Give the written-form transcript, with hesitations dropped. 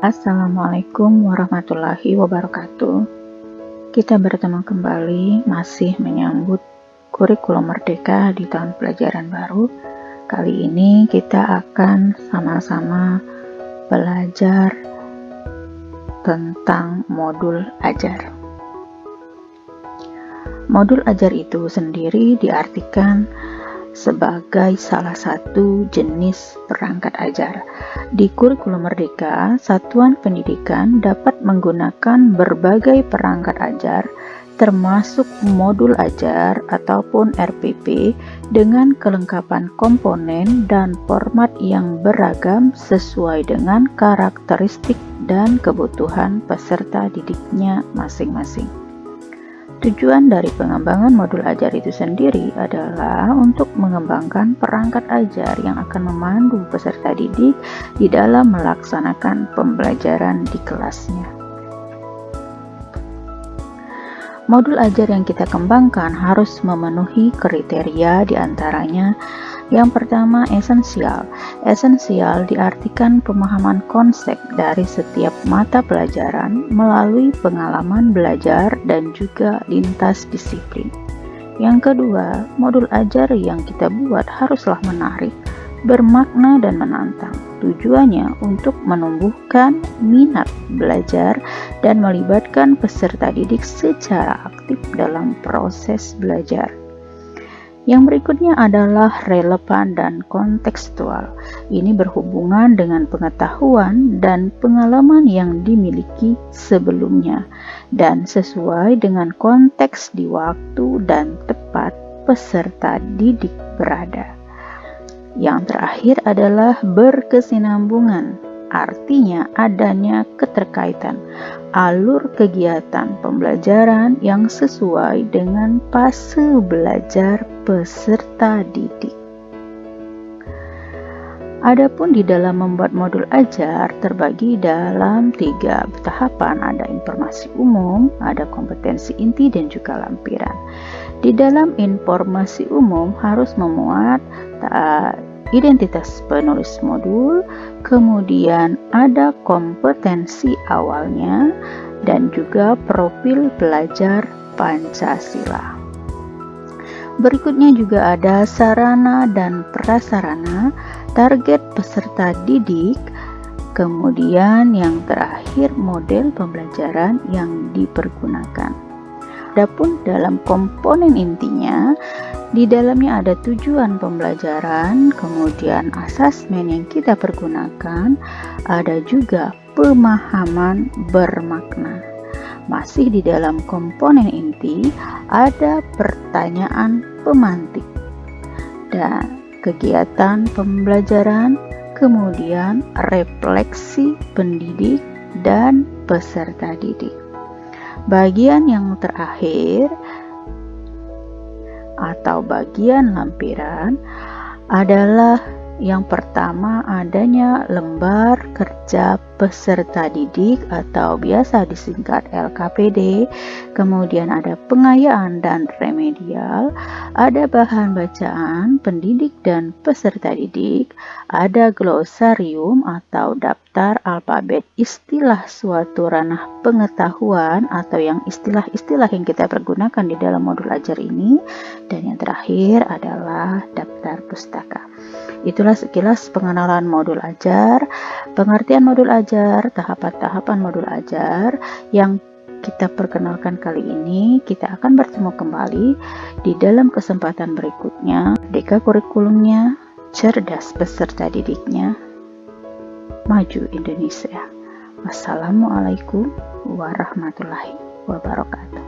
Assalamualaikum warahmatullahi wabarakatuh. Kita bertemu kembali masih menyambut kurikulum merdeka di tahun pelajaran baru. Kali ini kita akan sama-sama belajar tentang modul ajar. Modul ajar itu sendiri diartikan sebagai salah satu jenis perangkat ajar. Di kurikulum merdeka, satuan pendidikan dapat menggunakan berbagai perangkat ajar termasuk modul ajar ataupun RPP dengan kelengkapan komponen dan format yang beragam sesuai dengan karakteristik dan kebutuhan peserta didiknya masing-masing. Tujuan dari pengembangan modul ajar itu sendiri adalah untuk mengembangkan perangkat ajar yang akan memandu peserta didik di dalam melaksanakan pembelajaran di kelasnya. Modul ajar yang kita kembangkan harus memenuhi kriteria diantaranya. Yang pertama, esensial. Esensial diartikan pemahaman konsep dari setiap mata pelajaran melalui pengalaman belajar dan juga lintas disiplin. Yang kedua, modul ajar yang kita buat haruslah menarik, bermakna dan menantang. Tujuannya untuk menumbuhkan minat belajar dan melibatkan peserta didik secara aktif dalam proses belajar. Yang berikutnya adalah relevan dan kontekstual. Ini berhubungan dengan pengetahuan dan pengalaman yang dimiliki sebelumnya dan sesuai dengan konteks di waktu dan tempat peserta didik berada. Yang terakhir adalah berkesinambungan. Artinya adanya keterkaitan alur kegiatan pembelajaran yang sesuai dengan fase belajar peserta didik. Adapun di dalam membuat modul ajar terbagi dalam 3 tahapan, ada informasi umum, ada kompetensi inti dan juga lampiran. Di dalam informasi umum harus memuat identitas penulis modul, kemudian ada kompetensi awalnya, dan juga profil pelajar Pancasila. Berikutnya juga ada sarana dan prasarana, target peserta didik, kemudian yang terakhir model pembelajaran yang dipergunakan. Adapun dalam komponen intinya, di dalamnya ada tujuan pembelajaran, kemudian asesmen yang kita pergunakan, ada juga pemahaman bermakna. Masih di dalam komponen inti, ada pertanyaan pemantik dan kegiatan pembelajaran, kemudian refleksi pendidik dan peserta didik. Bagian yang terakhir atau bagian lampiran adalah yang pertama adanya lembar kerja peserta didik atau biasa disingkat LKPD, kemudian ada pengayaan dan remedial, ada bahan bacaan pendidik dan peserta didik, ada glosarium atau daftar alfabet istilah suatu ranah pengetahuan atau yang istilah-istilah yang kita pergunakan di dalam modul ajar ini, dan yang terakhir adalah daftar pustaka. Itulah sekilas pengenalan modul ajar, pengertian modul ajar, tahapan-tahapan modul ajar yang kita perkenalkan kali ini. Kita akan bertemu kembali di dalam kesempatan berikutnya. Merdeka kurikulumnya, cerdas peserta didiknya, maju Indonesia. Wassalamualaikum warahmatullahi wabarakatuh.